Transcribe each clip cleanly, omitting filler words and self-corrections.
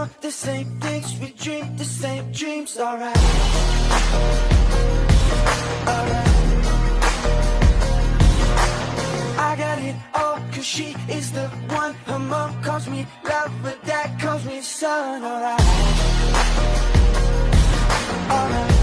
want the same things, we dream the same dreams, alright. Alright. I got it all, cause she is the one. Her mom calls me love, but dad calls me son, alright. Alright.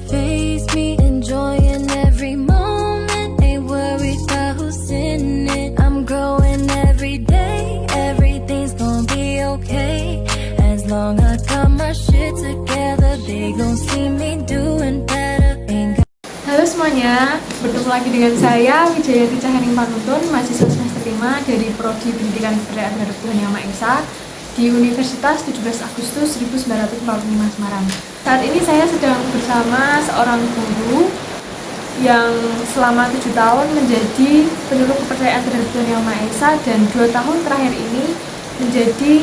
Face me, enjoying every moment, ain't worried about who's in it. I'm growing every day, everything's gonna be okay. As long as I got my shit together, they gon' see me doing better. Halo semuanya, bertemu lagi dengan saya Wijayati Cahaning Panuntun, mahasiswa semester 5 dari Prodi Pendidikan Kebudayaan dan Tuhan Yang Maha Esa di Universitas 17 Agustus 1945 Semarang. Saat ini saya sedang bersama seorang guru yang selama 7 tahun menjadi penyuluh kepercayaan terhadap Tuhan Yang Maha Esa dan 2 tahun terakhir ini menjadi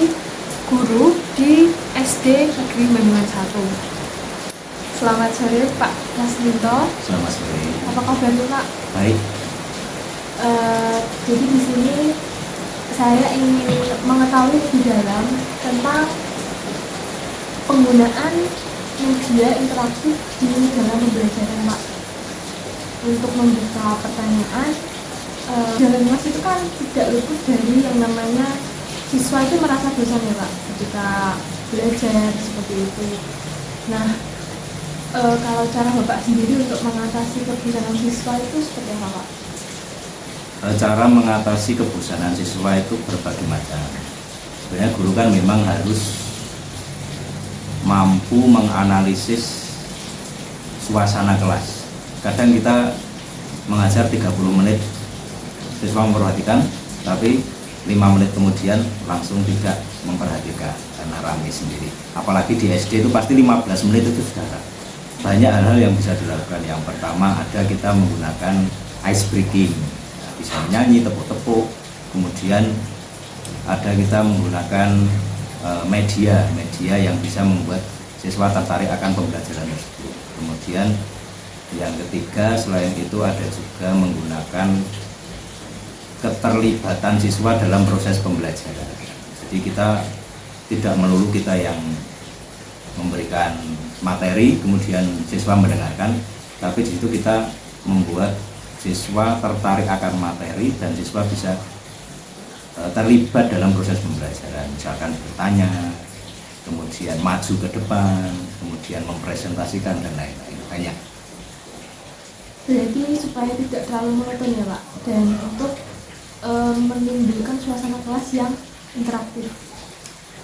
guru di SD Negeri Banyuwan 1. Selamat sore Pak Lasminto. Selamat sore. Apa kabarnya Pak? Baik. Jadi di sini saya ingin mengetahui lebih dalam tentang penggunaan media interaktif di dalam pembelajaran Pak. Untuk membuka pertanyaan, dalam kelas itu kan tidak luput dari yang namanya siswa itu merasa bosan ya Pak ketika belajar seperti itu. Nah, kalau cara Bapak sendiri untuk mengatasi kebosanan siswa itu seperti apa Pak? Cara mengatasi kebosanan siswa itu berbagai macam. Sebenarnya guru kan memang harus mampu menganalisis suasana kelas. Kadang kita mengajar 30 menit siswa memperhatikan, tapi 5 menit kemudian langsung tidak memperhatikan karena ramai sendiri. Apalagi di SD itu pasti 15 menit itu sudah banyak hal-hal yang bisa dilakukan. Yang pertama ada kita menggunakan ice breaking, bisa menyanyi, tepuk-tepuk. Kemudian ada kita menggunakan media yang bisa membuat siswa tertarik akan pembelajaran tersebut. Kemudian yang ketiga selain itu ada juga menggunakan keterlibatan siswa dalam proses pembelajaran. Jadi kita tidak melulu kita yang memberikan materi kemudian siswa mendengarkan, tapi di situ kita membuat siswa tertarik akan materi dan siswa bisa terlibat dalam proses pembelajaran, misalkan bertanya, kemudian maju ke depan, kemudian mempresentasikan dan lain-lain. Banyak. Berarti supaya tidak terlalu monoton ya Pak, dan untuk menimbulkan suasana kelas yang interaktif.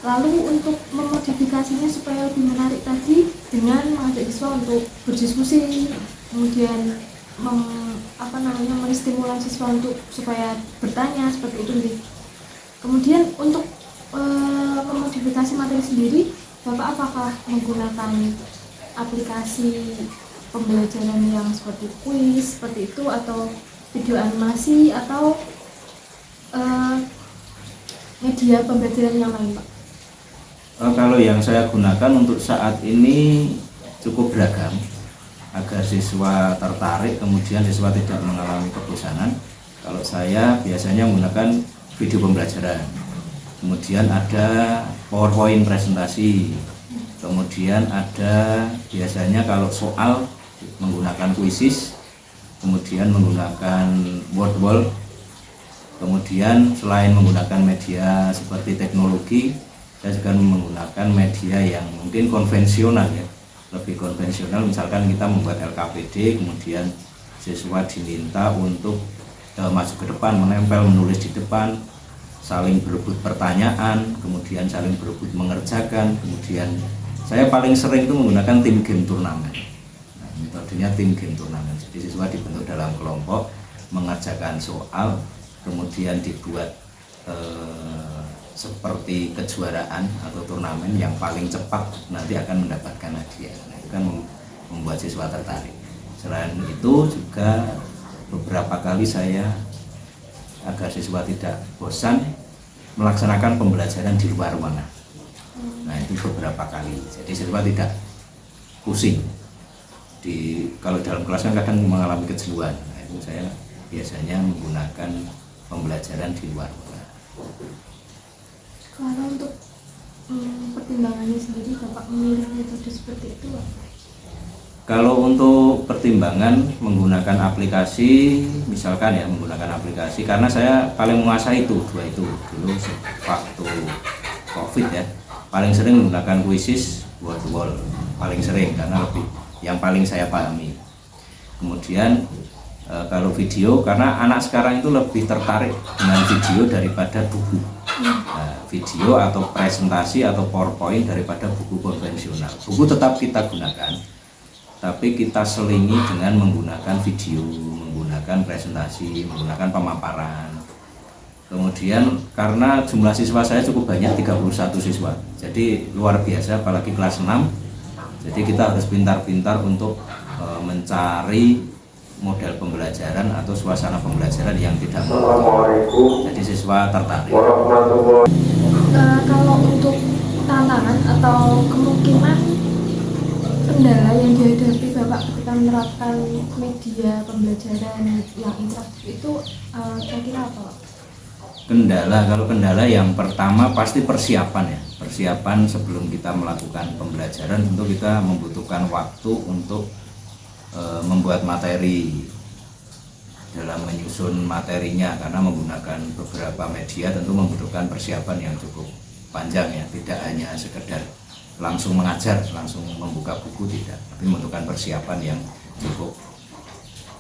Lalu untuk memodifikasinya supaya lebih menarik tadi dengan mengajak siswa untuk berdiskusi, kemudian menstimulasi siswa untuk supaya bertanya seperti itu nih. Kemudian untuk memodifikasi materi sendiri, Bapak apakah menggunakan aplikasi pembelajaran yang seperti kuis seperti itu, atau video animasi, atau media pembelajaran yang lain Pak? Kalau yang saya gunakan untuk saat ini cukup beragam agar siswa tertarik, kemudian siswa tidak mengalami kebosanan. Kalau saya biasanya menggunakan video pembelajaran, kemudian ada PowerPoint presentasi, kemudian ada biasanya kalau soal menggunakan quizzes, kemudian menggunakan word wall. Kemudian selain menggunakan media seperti teknologi, saya juga menggunakan media yang mungkin konvensional ya, lebih konvensional. Misalkan kita membuat LKPD, kemudian siswa diminta untuk maju ke depan, menempel, menulis di depan, saling berebut pertanyaan, kemudian saling berebut mengerjakan. Kemudian saya paling sering itu menggunakan tim game turnamen. metodenya tim game turnamen. Jadi siswa dibentuk dalam kelompok, mengerjakan soal, kemudian dibuat seperti kejuaraan atau turnamen yang paling cepat nanti akan mendapatkan hadiah. Nah, itu kan membuat siswa tertarik. Selain itu juga beberapa kali saya agar siswa tidak bosan melaksanakan pembelajaran di luar ruangan. Nah, itu beberapa kali. Jadi siswa tidak pusing. Kalau dalam kelas kan kadang mengalami kejenuhan. Nah, itu saya biasanya menggunakan pembelajaran di luar ruangan. Kalau untuk pertimbangannya sendiri, Bapak memilih metode seperti itu apa? Kalau untuk pertimbangan menggunakan aplikasi, misalkan ya menggunakan aplikasi, karena saya paling menguasai dua itu dulu waktu COVID ya, paling sering menggunakan Quizzes, wall to wall, paling sering karena lebih yang paling saya pahami. Kemudian kalau video, karena anak sekarang itu lebih tertarik dengan video daripada buku. Nah, video atau presentasi atau PowerPoint daripada buku konvensional. Buku tetap kita gunakan, tapi kita selingi dengan menggunakan video, menggunakan presentasi, menggunakan pemaparan. Kemudian karena jumlah siswa saya cukup banyak, 31 siswa, jadi luar biasa, apalagi kelas 6. Jadi kita harus pintar-pintar untuk mencari model pembelajaran atau suasana pembelajaran yang tidak jadi siswa tertarik. Kalau untuk tantangan atau kemungkinan kendala yang dihadapi Bapak ketika menerapkan media pembelajaran yang interaktif itu kira-kira apa, Pak? Kalau kendala yang pertama pasti persiapan ya. Persiapan sebelum kita melakukan pembelajaran, tentu kita membutuhkan waktu untuk membuat materi, dalam menyusun materinya, karena menggunakan beberapa media tentu membutuhkan persiapan yang cukup panjang ya, tidak hanya sekedar langsung mengajar, langsung membuka buku, tidak, tapi membutuhkan persiapan yang cukup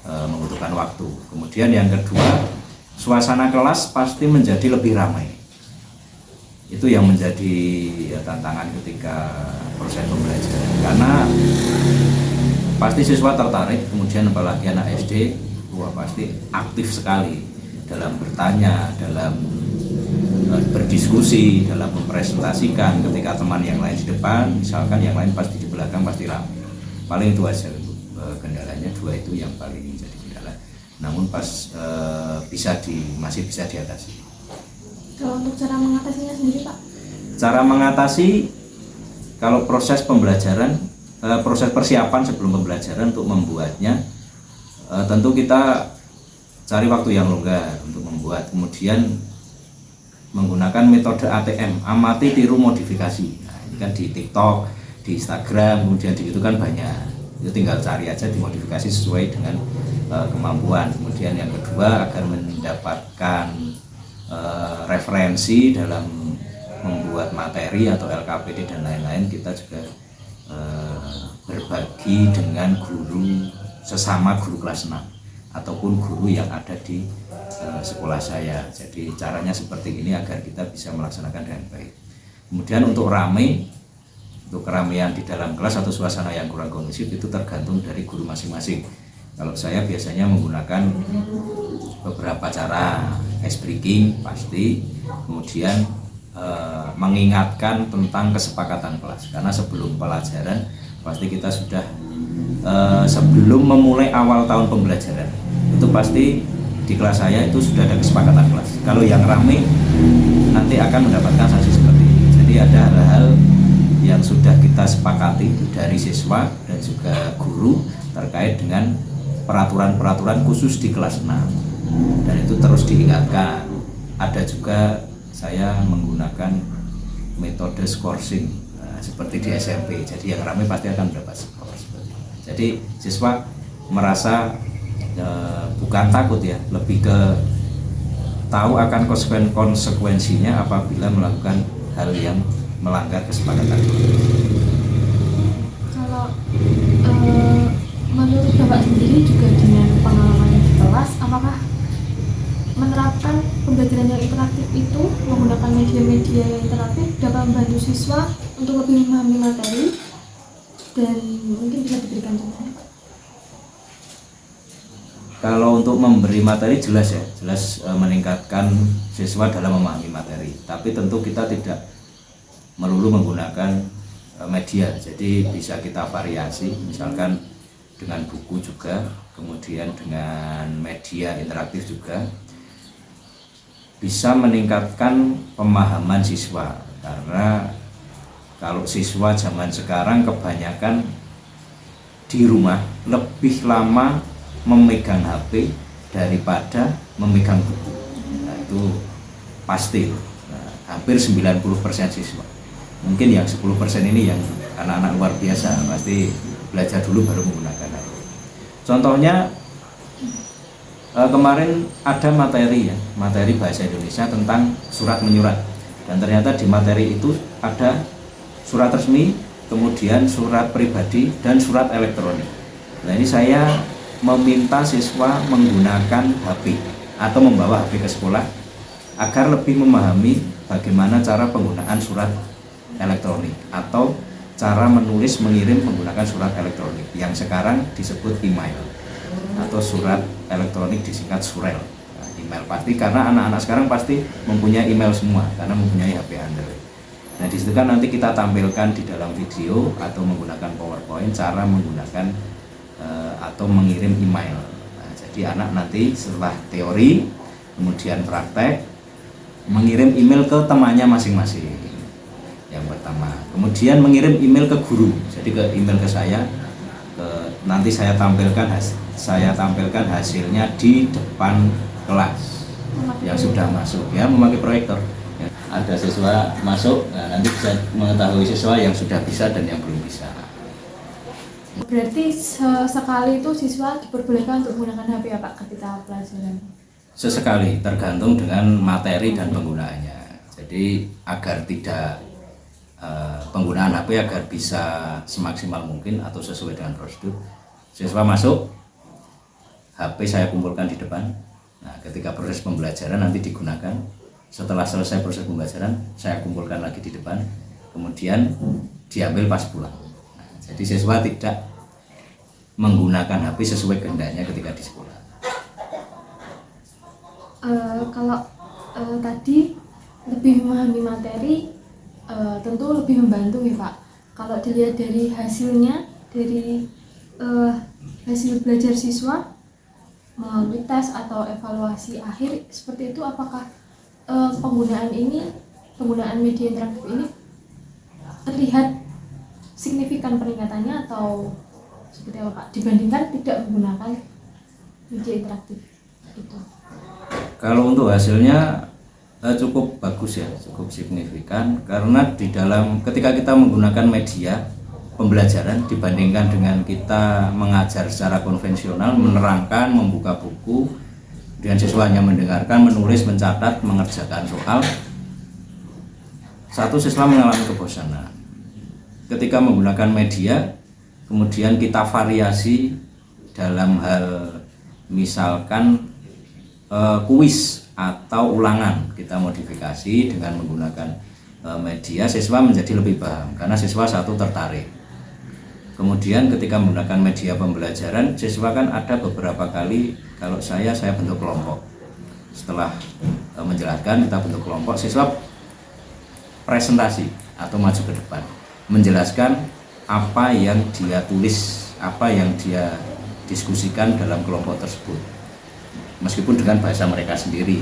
membutuhkan waktu. Kemudian yang kedua, suasana kelas pasti menjadi lebih ramai. Itu yang menjadi tantangan ketika proses pembelajaran, karena pasti siswa tertarik, kemudian apalagi anak SD, pasti aktif sekali dalam bertanya, dalam berdiskusi, dalam mempresentasikan. Ketika teman yang lain di depan, misalkan yang lain pasti di belakang, pasti ramai. Paling itu aja kendalanya, dua itu yang paling jadi kendala. Namun masih bisa diatasi. Kalau untuk cara mengatasinya sendiri, Pak? Cara mengatasi, kalau proses pembelajaran, proses persiapan sebelum pembelajaran untuk membuatnya, tentu kita cari waktu yang longgar untuk membuat. Kemudian menggunakan metode ATM, amati tiru modifikasi. Nah, ini kan di TikTok, di Instagram, kemudian di YouTube kan banyak. Itu tinggal cari aja, dimodifikasi sesuai dengan kemampuan. Kemudian yang kedua, agar mendapatkan referensi dalam membuat materi atau LKPD dan lain-lain, kita juga berbagi dengan guru, sesama guru kelas 6 ataupun guru yang ada di sekolah saya. Jadi caranya seperti ini agar kita bisa melaksanakan dengan baik. Kemudian untuk keramaian di dalam kelas atau suasana yang kurang kondusif itu tergantung dari guru masing-masing. Kalau saya biasanya menggunakan beberapa cara, ice breaking pasti, kemudian mengingatkan tentang kesepakatan kelas, karena sebelum pelajaran pasti kita sudah sebelum memulai awal tahun pembelajaran itu pasti di kelas saya itu sudah ada kesepakatan kelas. Kalau yang ramai nanti akan mendapatkan sanksi seperti ini. Jadi ada hal-hal yang sudah kita sepakati dari siswa dan juga guru terkait dengan peraturan-peraturan khusus di kelas 6, dan itu terus diingatkan. Ada juga saya menggunakan metode scoring seperti di SMP. Jadi yang ramai pasti akan mendapat skor. Jadi siswa merasa bukan takut ya, lebih ke tahu akan konsekuensinya apabila melakukan hal yang melanggar kesepakatan. Kalau menurut Bapak sendiri juga dengan pengalaman di kelas, apakah menerapkan pembelajaran yang interaktif itu menggunakan media-media yang interaktif dapat membantu siswa untuk lebih memahami materi, dan mungkin bisa diberikan contohnya, Pak? Kalau untuk memberi materi jelas ya, jelas meningkatkan siswa dalam memahami materi. Tapi tentu kita tidak melulu menggunakan media, jadi bisa kita variasi, misalkan dengan buku juga, kemudian dengan media interaktif juga, bisa meningkatkan pemahaman siswa. Karena kalau siswa zaman sekarang kebanyakan di rumah lebih lama memegang HP daripada memegang buku. Nah, itu pasti. Nah, hampir 90% siswa. Mungkin yang 10% ini yang anak-anak luar biasa, pasti belajar dulu baru menggunakan HP. Contohnya kemarin ada materi ya, materi bahasa Indonesia tentang surat menyurat. Dan ternyata di materi itu ada surat resmi, kemudian surat pribadi dan surat elektronik. Nah, ini saya meminta siswa menggunakan HP atau membawa HP ke sekolah agar lebih memahami bagaimana cara penggunaan surat elektronik atau cara menulis mengirim menggunakan surat elektronik yang sekarang disebut email atau surat elektronik disingkat surel. Nah, email pasti karena anak-anak sekarang pasti mempunyai email semua karena mempunyai HP Android. Nah, disitu kan nanti kita tampilkan di dalam video atau menggunakan PowerPoint cara menggunakan atau mengirim email. Nah, jadi anak nanti setelah teori kemudian praktek mengirim email ke temannya masing-masing. Yang pertama, kemudian mengirim email ke guru, jadi ke email ke saya, nanti saya tampilkan hasilnya di depan kelas yang sudah masuk ya, memakai proyektor. Ada siswa masuk, nah, nanti bisa mengetahui siswa yang sudah bisa dan yang belum bisa. Berarti sekali itu siswa diperbolehkan untuk menggunakan HP ya Pak ketika pelajaran? Sesekali, tergantung dengan materi dan penggunaannya. Jadi agar tidak penggunaan HP agar bisa semaksimal mungkin atau sesuai dengan prosedur, siswa masuk, HP saya kumpulkan di depan. Nah, ketika proses pembelajaran nanti digunakan. Setelah selesai proses pembelajaran, saya kumpulkan lagi di depan, kemudian diambil pas pulang. Nah, jadi siswa tidak menggunakan HP sesuai kehendaknya ketika di sekolah. Kalau tadi lebih memahami materi, tentu lebih membantu ya Pak. Kalau dilihat dari hasilnya, dari hasil belajar siswa melalui tes atau evaluasi akhir seperti itu, apakah penggunaan media interaktif ini terlihat signifikan peningkatannya atau seperti apa Pak dibandingkan tidak menggunakan media interaktif itu? Kalau untuk hasilnya cukup bagus ya, cukup signifikan karena di dalam ketika kita menggunakan media pembelajaran dibandingkan dengan kita mengajar secara konvensional, menerangkan, membuka buku, kemudian siswa hanya mendengarkan, menulis, mencatat, mengerjakan soal. Satu, siswa mengalami kebosanan. Ketika menggunakan media, kemudian kita variasi dalam hal misalkan kuis atau ulangan, kita modifikasi dengan menggunakan media, siswa menjadi lebih paham karena siswa satu tertarik. Kemudian ketika menggunakan media pembelajaran, siswa kan ada beberapa kali kalau saya bentuk kelompok. Setelah menjelaskan kita bentuk kelompok, siswa presentasi atau maju ke depan menjelaskan apa yang dia tulis, apa yang dia diskusikan dalam kelompok tersebut, meskipun dengan bahasa mereka sendiri.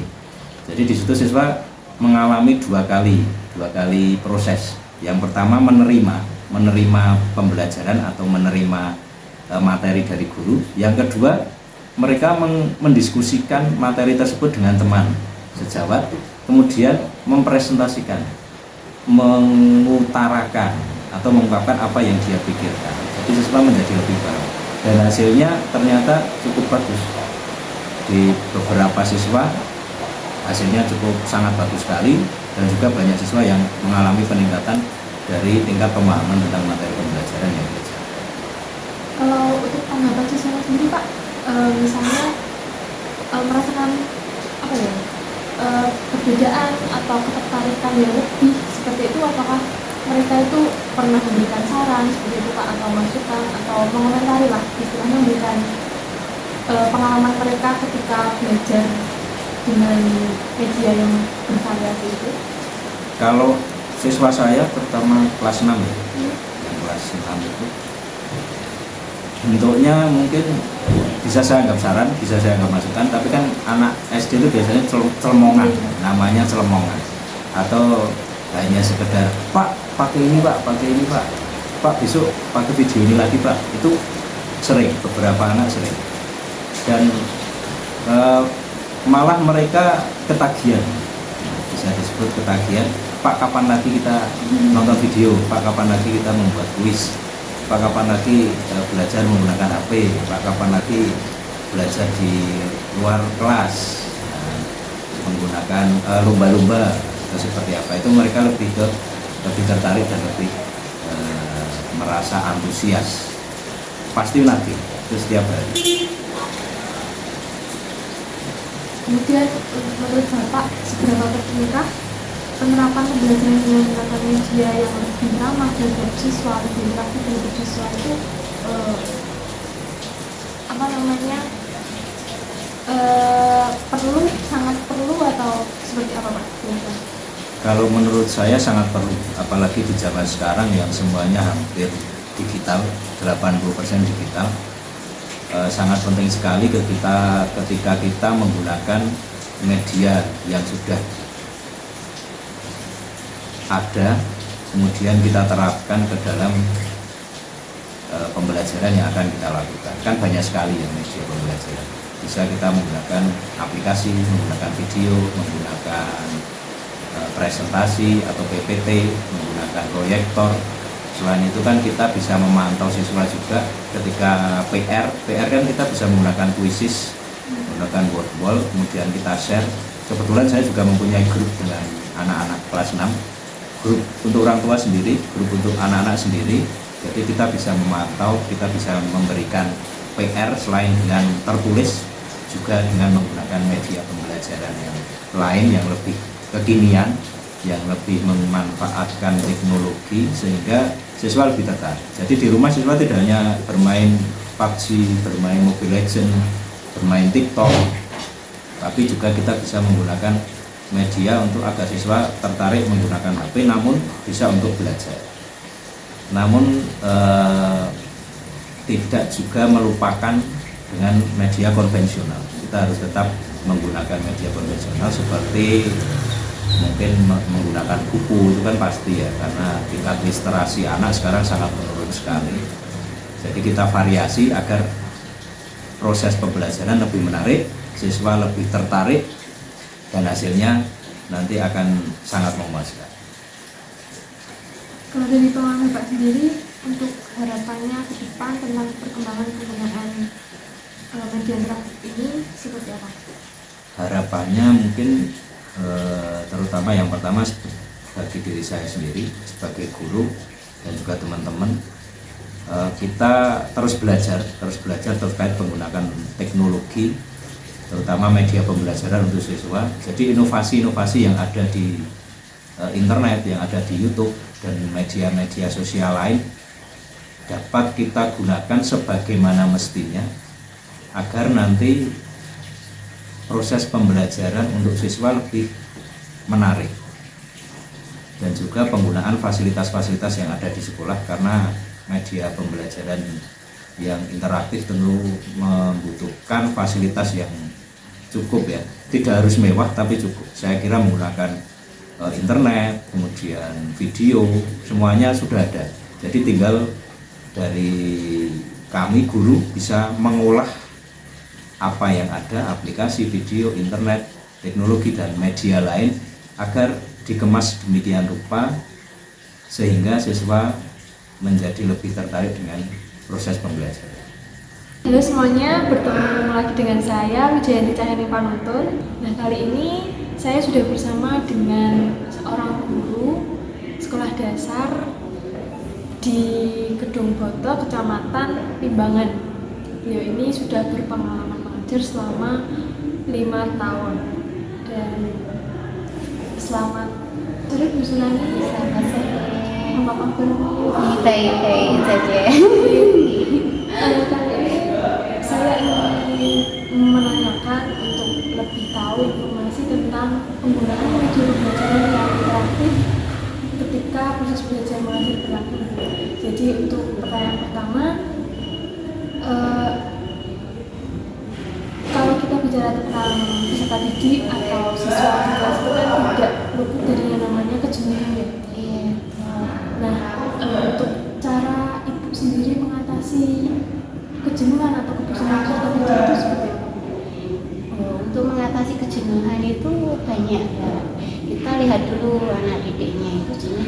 Jadi di situ siswa mengalami dua kali proses. Yang pertama menerima pembelajaran atau menerima materi dari guru. Yang kedua, mereka mendiskusikan materi tersebut dengan teman sejawat, kemudian mempresentasikan, mengutarakan atau mengungkapkan apa yang dia pikirkan. Jadi siswa menjadi lebih paham dan hasilnya ternyata cukup bagus. Di beberapa siswa hasilnya cukup sangat bagus sekali dan juga banyak siswa yang mengalami peningkatan dari tingkat pemahaman tentang materi pembelajaran yang belajar. Kalau untuk tanggapan siswa sendiri Pak, misalnya merasakan perbedaan atau ketertarikan yang lebih seperti itu, apakah mereka itu pernah memberikan saran seperti itu Pak, atau masukan atau mengomentari lah, istilahnya memberikan pengalaman mereka ketika belajar dengan media yang bervariasi itu? Kalau siswa saya terutama kelas 6 ya, kelas 6 itu bentuknya mungkin bisa saya anggap saran, bisa saya anggap masukan, tapi kan anak SD itu biasanya celemongan, namanya celemongan, atau hanya sekedar Pak pakai ini Pak, pakai ini Pak, Pak besok pakai video ini lagi Pak. Itu sering, beberapa anak sering, dan malah mereka ketagihan, bisa disebut ketagihan. Pak kapan lagi kita nonton video, Pak kapan lagi kita membuat kuis, Pak kapan lagi belajar menggunakan HP, Pak kapan lagi belajar di luar kelas menggunakan lomba-lomba atau seperti apa. Itu mereka lebih tertarik dan lebih merasa antusias, pasti nanti itu setiap hari. Kemudian menurut Bapak, seberapa pentingkah penerapan pembelajaran dengan menggunakan media yang lebih ramah terhadap siswa, lebih interaktif terhadap siswa itu perlu, sangat perlu, atau seperti apa Pak? Kalau menurut saya sangat perlu, apalagi di zaman sekarang yang semuanya hampir digital, 80% digital. Sangat penting sekali ketika kita menggunakan media yang sudah ada, kemudian kita terapkan ke dalam pembelajaran yang akan kita lakukan. Kan banyak sekali ya media pembelajaran. Bisa kita menggunakan aplikasi, menggunakan video, menggunakan presentasi atau PPT, menggunakan proyektor. Selain itu kan kita bisa memantau siswa juga ketika PR kan kita bisa menggunakan quizzes, menggunakan word wall, kemudian kita share. Kebetulan saya juga mempunyai grup dengan anak-anak kelas 6, grup untuk orang tua sendiri, grup untuk anak-anak sendiri. Jadi kita bisa memantau, kita bisa memberikan PR selain dengan tertulis, juga dengan menggunakan media pembelajaran yang lain yang lebih kekinian, yang lebih memanfaatkan teknologi sehingga siswa lebih tertarik. Jadi di rumah siswa tidak hanya bermain PUBG, bermain Mobile Legends, bermain TikTok, tapi juga kita bisa menggunakan media untuk agar siswa tertarik menggunakan HP, namun bisa untuk belajar. Namun tidak juga melupakan dengan media konvensional. Kita harus tetap menggunakan media konvensional seperti mungkin menggunakan buku, itu kan pasti ya, karena tingkat literasi anak sekarang sangat menurun sekali. Jadi kita variasi agar proses pembelajaran lebih menarik, siswa lebih tertarik, dan hasilnya nanti akan sangat memuaskan. Kalau dari pengalaman Pak sendiri, untuk harapannya ke depan tentang perkembangan penggunaan media interaktif ini seperti apa? Harapannya mungkin terutama yang pertama bagi diri saya sendiri sebagai guru dan juga teman-teman, kita terus belajar terkait penggunaan teknologi, terutama media pembelajaran untuk siswa. Jadi inovasi-inovasi yang ada di internet, yang ada di YouTube dan media-media sosial lain dapat kita gunakan sebagaimana mestinya agar nanti proses pembelajaran untuk siswa lebih menarik, dan juga penggunaan fasilitas-fasilitas yang ada di sekolah, karena media pembelajaran yang interaktif tentu membutuhkan fasilitas yang cukup ya, tidak harus mewah tapi cukup. Saya kira menggunakan internet, kemudian video, semuanya sudah ada. Jadi tinggal dari kami guru bisa mengolah apa yang ada, aplikasi, video, internet, teknologi, dan media lain agar dikemas demikian rupa sehingga siswa menjadi lebih tertarik dengan proses pembelajaran. Halo semuanya, bertemu lagi dengan saya Wijayanti Cahyani Panuntun. Nah, kali ini saya sudah bersama dengan seorang guru sekolah dasar di Gedung Boto, Kecamatan Limbangan. Beliau ini sudah berpengalaman mengajar selama 5 tahun. Dan selamat sore Bu Sulani. Selamat sore. Apa kabarmu? Baik-baik saja. Kali ini saya ingin menanyakan untuk lebih tahu informasi tentang penggunaan media pembelajaran yang interaktif ketika proses belajar mengajar berlangsung. Jadi untuk pertanyaan pertama, kalau kita bicara tentang peserta didik atau siswa di kelas itu kan tidak luput dari yang namanya kejenuhan ya. Nah, untuk cara ibu sendiri mengatasi kejenuhan atau kebosanan peserta didik itu seperti apa? Untuk mengatasi kejenuhan itu banyak ya. Kita lihat dulu anak didiknya itu jenuh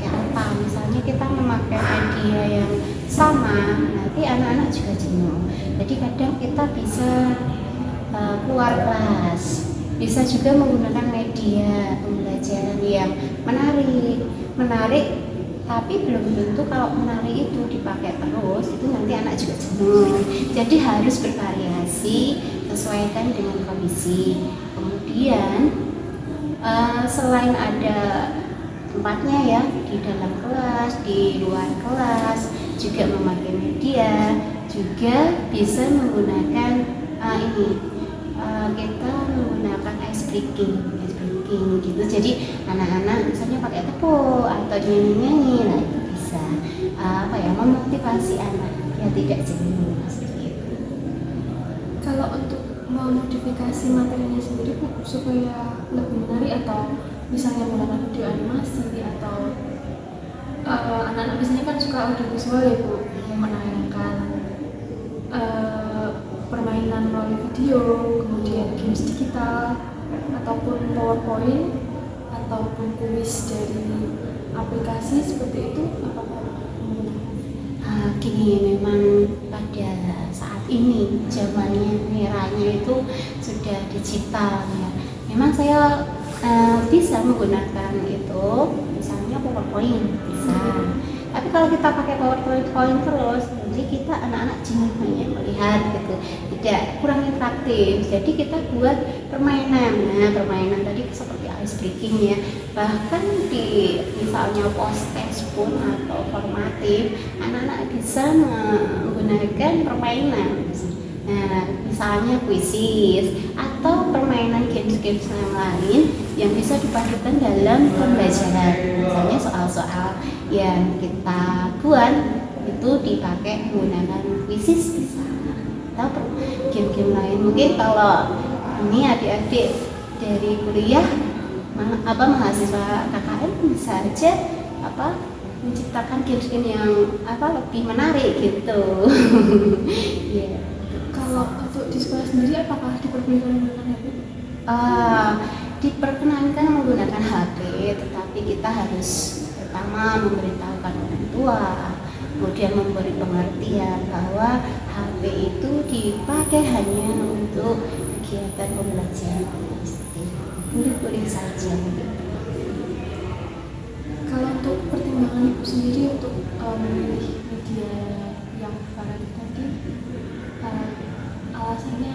kayak apa. Misalnya kita memakai media yang sama, nanti anak-anak juga jenuh. Jadi kadang kita bisa keluar kelas, bisa juga menggunakan media pembelajaran yang menarik, tapi belum tentu kalau menarik itu dipakai terus itu nanti anak juga jenuh. Jadi harus bervariasi, sesuaikan dengan kondisi. Kemudian selain ada tempatnya ya, di dalam kelas, di luar kelas juga memakai media, juga bisa menggunakan kita menggunakan ice breaking gitu. Jadi anak-anak misalnya pakai tepuk atau nyanyi-nyanyi, nah itu bisa memotivasi anak ya tidak jenuh seperti itu. Kalau untuk memodifikasi materinya sendiri Bu, supaya lebih menarik atau misalnya menggunakan video animasi atau anak-anak biasanya kan suka audio visual ya Bu, menayangkan permainan melalui video, kemudian games digital ataupun PowerPoint ataupun kuis dari aplikasi seperti itu, apakah Gini, memang pada saat ini zamannya eranya itu sudah digital ya. Memang saya bisa menggunakan itu, misalnya PowerPoint bisa. Tapi kalau kita pakai PowerPoint terus, nanti kita anak-anak jenuh hanya melihat gitu, tidak kurang interaktif. Jadi kita buat permainan. Nah, permainan tadi seperti ice breaking ya. Bahkan di misalnya post-test pun atau formatif, anak-anak bisa menggunakan permainan. Nah, misalnya kuisis atau permainan games-games yang lain yang bisa dipadukan dalam pembelajaran. Misalnya soal-soal yang kita buat itu dipakai menggunakan kuisis bisa, atau game-game lain. Mungkin kalau ini adik-adik dari kuliah mahasiswa KKN bisa aja menciptakan game-game yang lebih menarik gitu. Yeah. kalau untuk di sekolah sendiri apakah diperbolehkan menggunakan HP? Diperkenankan menggunakan HP, tetapi kita harus pertama memberitahukan orang tua, kemudian memberi pengertian bahwa HP itu dipakai hanya untuk kegiatan pembelajaran. Boleh-boleh saja gitu. Kalau untuk pertimbangan ibu sendiri untuk memilih media yang variatif tadi, alasannya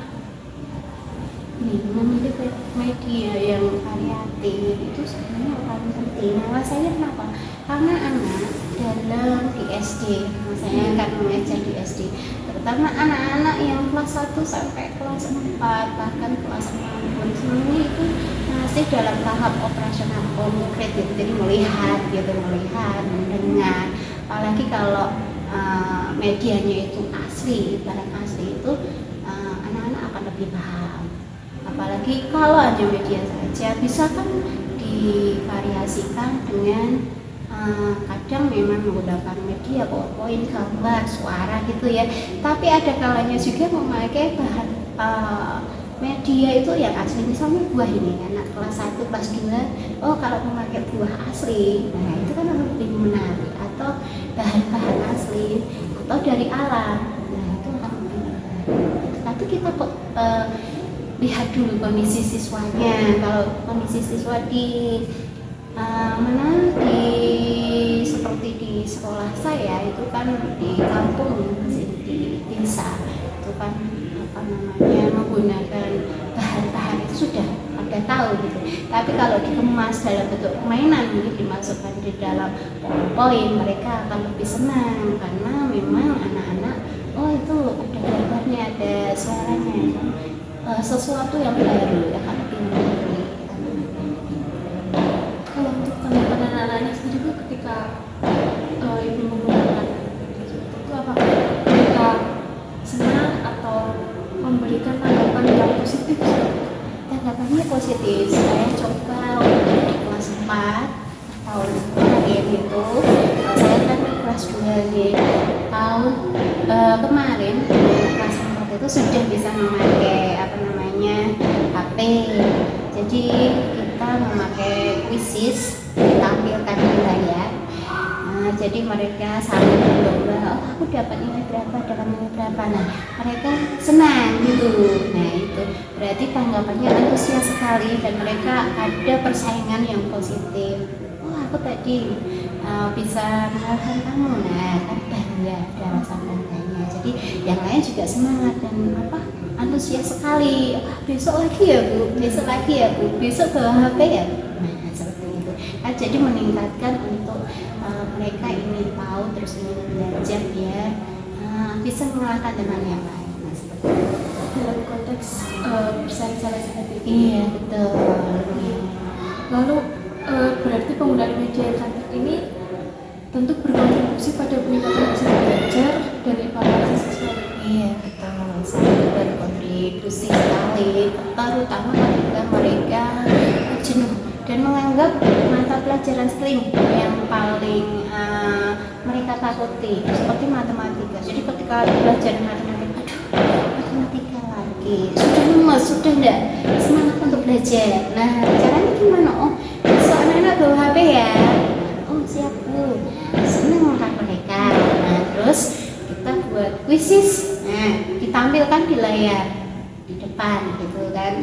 memilih media yang variatif itu sebenarnya paling penting. Alasannya kenapa? Karena anak dalam di SD, saya kan mengajar di SD, terutama anak-anak yang kelas 1 sampai kelas 4 bahkan kelas 6 pun semuanya itu masih dalam tahap operasional konkret gitu. Jadi melihat, mendengar. Apalagi kalau medianya itu asli, barang asli itu anak-anak akan lebih paham. Apalagi kalau hanya media saja, bisa kan divariasikan dengan kadang memang menggunakan media PowerPoint, gambar, suara gitu ya. Tapi ada kalanya juga memakai bahan media itu yang asli. Misalnya buah ini, anak kelas 1, kelas 2, kalau memakai buah asli, nah itu kan lebih menarik. Atau bahan-bahan asli, atau dari alam, nah itu akan lebih menarik. Tapi kita lihat dulu kondisi siswanya. Kalau kondisi siswa di seperti di sekolah saya itu kan di kampung, di desa itu kan menggunakan bahan-bahan itu sudah ada tahu gitu. Tapi kalau dikemas dalam bentuk permainan, ini dimasukkan di dalam PowerPoint, mereka akan lebih senang karena memang anak-anak oh itu ada gambarnya, ada suaranya, sesuatu yang baru akan lebih menarik. Kalau untuk tanggapan anak-anaknya sendiri Bu, ketika ibu menggunakan seperti itu, apakah mereka senang atau memberikan tanggapan yang positif? Tanggapannya positif. Saya coba untuk di kelas 4 tahun kemarin itu, saya kan di kelas 2 di tahun kemarin kelas 4 itu sudah bisa memakai HP. Jadi kita memakai quizzes, ditampilkan di layar. Jadi mereka saling berlomba, oh aku dapat nilai berapa, dapat nilai berapa. Nah mereka senang gitu. Nah itu berarti tanggapannya antusias sekali dan mereka ada persaingan yang positif. Oh aku tadi bisa mengalahkan kamu. Nah kan bangga, ada rasa bangganya. Jadi yang lain juga semangat dan antusias sekali. Besok lagi ya Bu, besok lagi ya Bu, besok bawa HP ya Bu. Nah seperti itu. Jadi meningkatkan untuk mereka ingin tahu terus ingin belajar ya, bisa mengalahkan teman yang lain. Nah seperti itu. Dalam konteks bersaing salah seperti itu. Iya betul. Lalu berarti penggunaan media yang cantik ini tentu berkontribusi pada peningkatan hasil belajar dan evaluasi siswa. Iya betul, sangat berkontribusi sekali, terutama ketika mereka jenuh dan menganggap mata pelajaran sering yang paling mereka takuti seperti matematika. Jadi ketika belajar matematika, matematika lagi, sudah lemas, sudah enggak semangat untuk belajar. Nah caranya gimana? Oh besok anak-anak bawa HP ya. Oh siap Bu, senang kan mereka. Nah terus kita buat quizzes, nah ditampilkan di layar di depan gitu kan.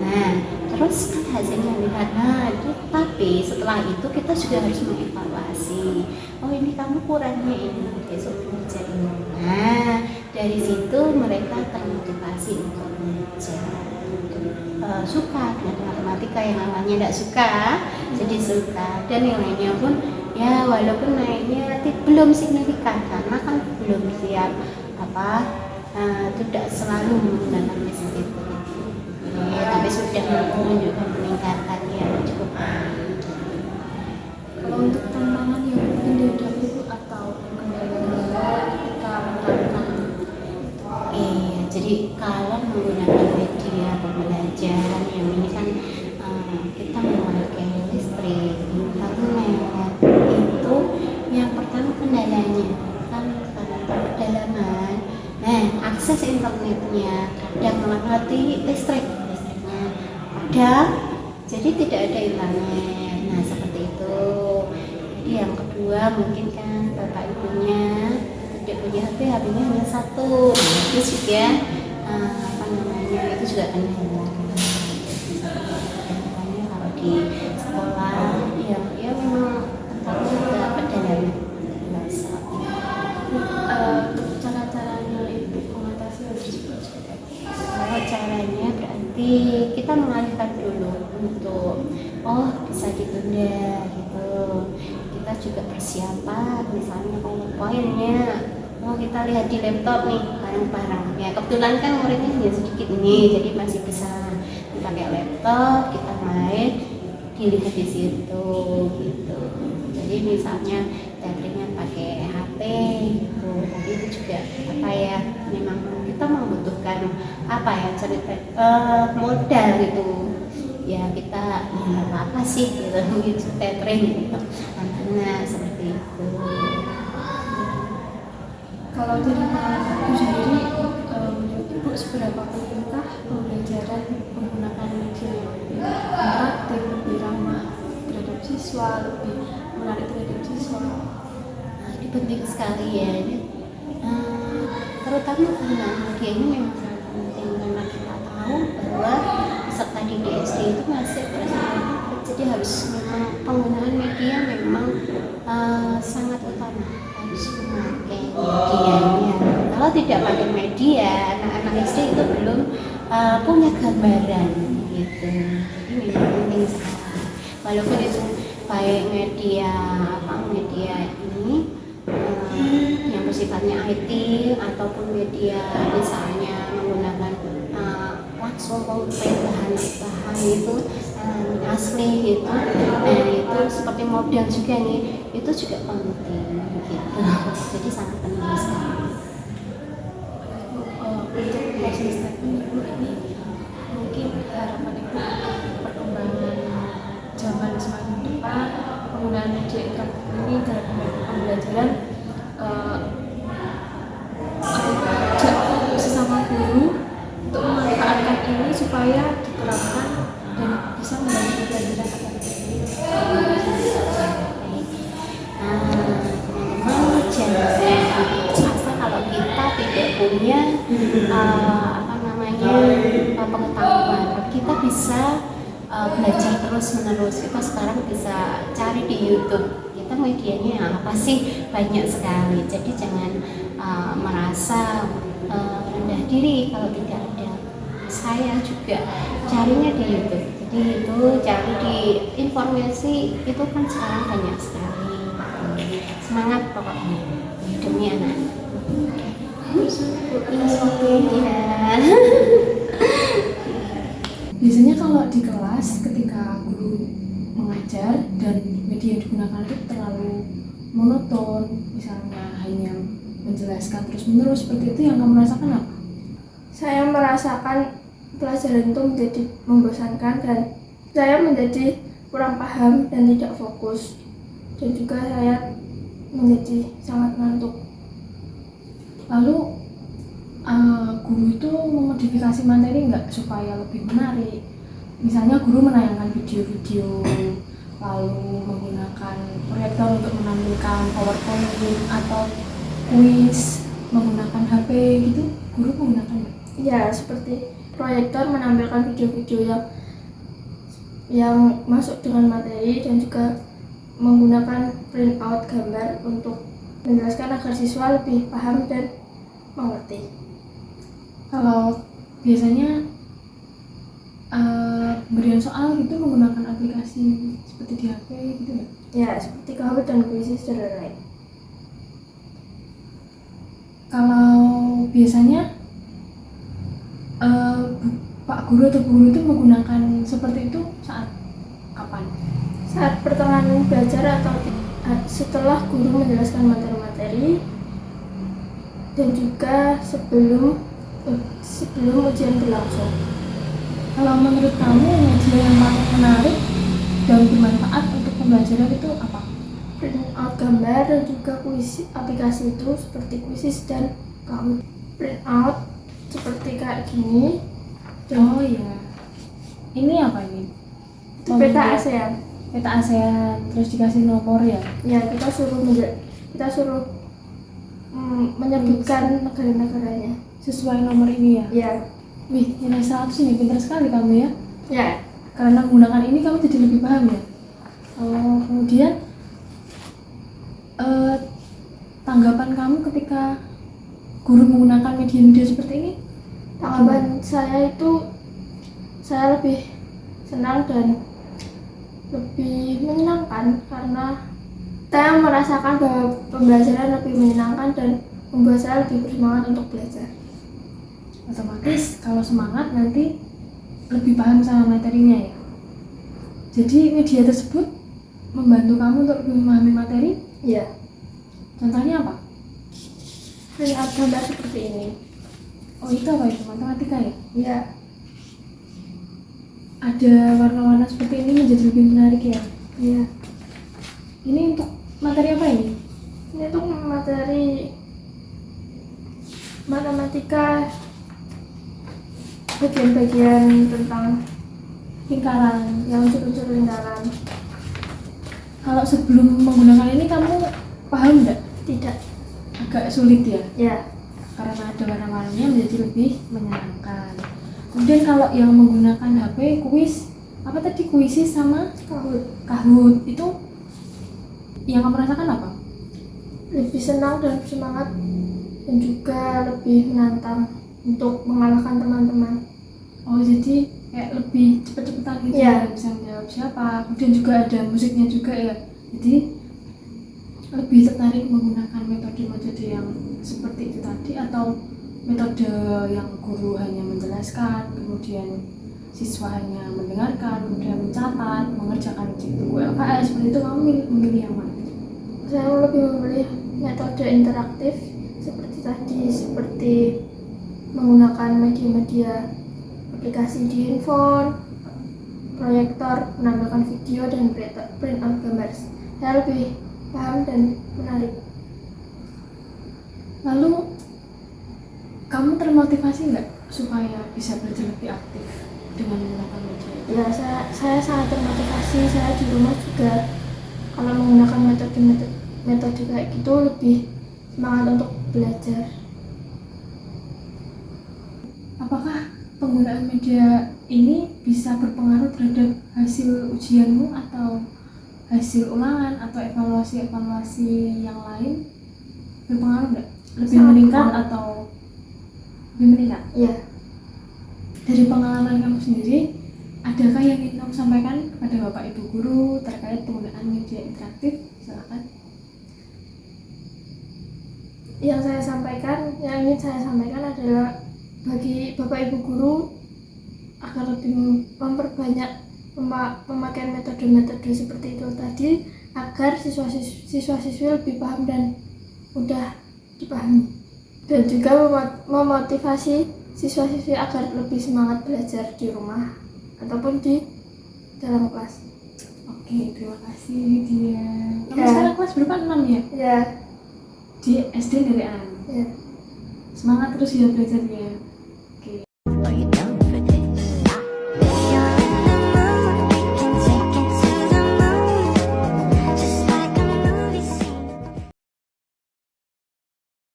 Nah terus kan hasilnya lihat. Nah itu, tapi setelah itu kita juga harus mengevaluasi, oh ini kamu kurangnya ini, besok belajar ini. Nah dari situ mereka termotivasi untuk belajar, suka dengan matematika yang awalnya tidak suka jadi suka, dan nilainya pun ya walaupun naiknya belum signifikan karena kan belum siap tidak selalu menggunakan mesin itu. Tapi sudah menunjukkan peningkatan yang cukup baik. Kalau untuk tantangan yang mungkin dihadapi itu atau kendala-kendala ketika menerapkan, jadi kalau menggunakan media pembelajaran yang ini kan kita memakai listrik, internet, itu yang pertama kendalanya kan karena pedalaman. Nah akses internetnya kadang melewati listriknya ada, jadi tidak ada internet. Nah seperti itu. Jadi yang kedua mungkin kan bapak ibunya tidak punya HP, HP-nya hanya satu. Nah, itu juga itu juga kendala. Makanya kalau di sekolah ya memang ada pedalaman bahasa. cara-caranya ibu mengatasi hal tersebut seperti apa? Kalau caranya berarti kita mengalihkan dulu untuk bisa ditunda gitu. Kita juga persiapan, misalnya powerpointnya kita lihat di laptop nih bareng-bareng. Ya kebetulan kan muridnya hanya sedikit nih, jadi masih bisa pakai laptop, kita main dilihat di situ gitu. Jadi misalnya tethering pakai HP gitu, tapi itu juga memang kita membutuhkan cerita modal gitu ya, kita apa sih gitu tethering gitu anak seperti itu. Kalau dari ibu sendiri, menurut ibu seberapa pentingkah pembelajaran menggunakan media yang lebih interaktif, lebih ramah terhadap siswa, lebih menarik terhadap siswa? Ini penting sekali ya, terutama penggunaan media ini memang sangat penting karena kita tahu bahwa peserta di SD itu masih bersemangat, jadi harus memang penggunaan media memang sangat utama, harus memakai medianya. Kalau tidak pakai media, anak-anak SD itu belum punya gambaran gitu. Jadi memang penting sekali. Walaupun itu baik media ini yang sifatnya IT ataupun media misalnya menggunakan langsung pulpen bahan itu asli gitu. Nah itu seperti model juga nih, itu juga penting gitu. Jadi sangat penting sekali. Untuk closing statement Ibu ini mungkin harapan Ibu perkembangan zaman semakin depan penggunaan media interaktif ini dalam pembelajaran ajak sesama guru untuk memanfaatkan ini supaya diterapkan dan bisa membantu pembelajaran akademik. Teman-teman jangan putus asa kalau kita tidak punya pengetahuan. Kita bisa belajar terus menerus. Kita sekarang bisa cari di YouTube. Kita medianya apa sih, banyak sekali. Jadi jangan merasa rendah diri kalau tidak ada. Saya juga carinya di YouTube. Jadi itu cari di informasi itu kan sekarang banyak sekali. Semangat pokoknya demi anak-anak. Iya. Biasanya kalau di kelas ketika guru mengajar dan media yang digunakan itu terlalu monoton, misalnya hanya menjelaskan terus-menerus seperti itu, yang kamu rasakan apa? Saya merasakan pelajaran itu menjadi membosankan dan saya menjadi kurang paham dan tidak fokus, dan juga saya menjadi sangat ngantuk. Lalu guru itu memodifikasi materi nggak supaya lebih menarik? Misalnya guru menayangkan video-video, lalu menggunakan proyektor untuk menampilkan PowerPoint atau kuis menggunakan HP gitu, guru menggunakan nggak? Ya, seperti proyektor menampilkan video-video yang masuk dengan materi, dan juga menggunakan print out gambar untuk menjelaskan agar siswa lebih paham dan mengerti. Kalau biasanya pemberian soal gitu menggunakan aplikasi seperti di HP gitu nggak? Ya, seperti Kahoot dan Quizzes dan lain-lain. Kalau biasanya Pak Guru atau Bu Guru itu menggunakan seperti itu saat kapan? Saat pertengahan belajar atau setelah guru menjelaskan materi-materi, dan juga sebelum ujian berlangsung. Kalau menurut kamu media yang paling menarik dan bermanfaat untuk pembelajaran itu apa? Print out gambar dan juga kuis aplikasi itu seperti Quizzes dan Kahoot. Print out seperti kayak gini. Oh iya, ini apa ini? Itu peta ASEAN. Peta ASEAN, terus dikasih nomor ya? Ya, kita suruh menyebutkan negara-negaranya Sesuai nomor ini ya? ya. Wih, nilai 100 ini, pintar sekali kamu ya. Ya, Karena menggunakan ini kamu jadi lebih paham ya. Kemudian tanggapan kamu ketika guru menggunakan media-media seperti ini? tanggapan saya itu, saya lebih senang dan lebih menyenangkan karena saya merasakan bahwa pembelajaran lebih menyenangkan dan membuat saya lebih bersemangat untuk belajar. Otomatis kalau semangat nanti lebih paham sama materinya ya. Jadi media tersebut membantu kamu untuk lebih memahami materi. Ya, Contohnya apa? print out gambar seperti ini. Oh itu apa itu? Matematika ya? Ya, Ada warna-warna seperti ini menjadi lebih menarik ya. ya. Ini untuk materi apa ini? Ini tuh materi matematika, bagian-bagian tentang Lingkaran. yang unsur-unsur lingkaran. Kalau sebelum menggunakan ini kamu paham nggak? Tidak. Agak sulit ya? Ya, Karena ada warna-warnanya menjadi lebih menyenangkan. Kemudian kalau yang menggunakan HP, kuis, apa tadi, Quizzes sama Kahoot itu yang kamu rasakan apa? lebih senang dan semangat, dan juga lebih menantang untuk mengalahkan teman-teman. Oh jadi kayak lebih cepet-cepetan gitu Iya. ya, bisa menjawab siapa. Kemudian juga ada musiknya juga ya. Jadi lebih tertarik menggunakan metode-metode yang seperti itu tadi, atau metode yang guru hanya menjelaskan, kemudian siswa hanya mendengarkan, kemudian mencatat, mengerjakan di buku LKS, seperti itu? Kamu memilih yang mana? Saya lebih memilih metode interaktif seperti tadi, seperti menggunakan media-media aplikasi di handphone, proyektor, menampilkan video, dan print out gambar. Saya lebih paham dan menarik. Lalu kamu termotivasi nggak supaya bisa belajar lebih aktif dengan menggunakan media itu? Ya, saya sangat termotivasi. Saya di rumah juga kalau menggunakan metode kayak gitu lebih semangat untuk belajar. Apakah penggunaan media ini bisa berpengaruh terhadap hasil ujianmu atau hasil ulangan atau evaluasi yang lain? Berpengaruh nggak? Lebih Sangat meningkat berpengaruh. atau lebih meningkat? Ya, Dari pengalaman kamu sendiri, adakah yang ingin kamu sampaikan kepada Bapak Ibu guru terkait penggunaan media interaktif? Silakan. yang ingin saya sampaikan adalah bagi Bapak Ibu guru agar lebih memperbanyak memakai metode-metode seperti itu tadi, agar siswa-siswi lebih paham dan mudah dipahami, dan juga memotivasi siswa-siswi agar lebih semangat belajar di rumah ataupun di dalam kelas. Oke, terima kasih Lydia. Kamu Ya. sekarang kelas berapa? 6 ya? Ya, Di SD dari 6. ya. Semangat terus ya belajarnya. Oke.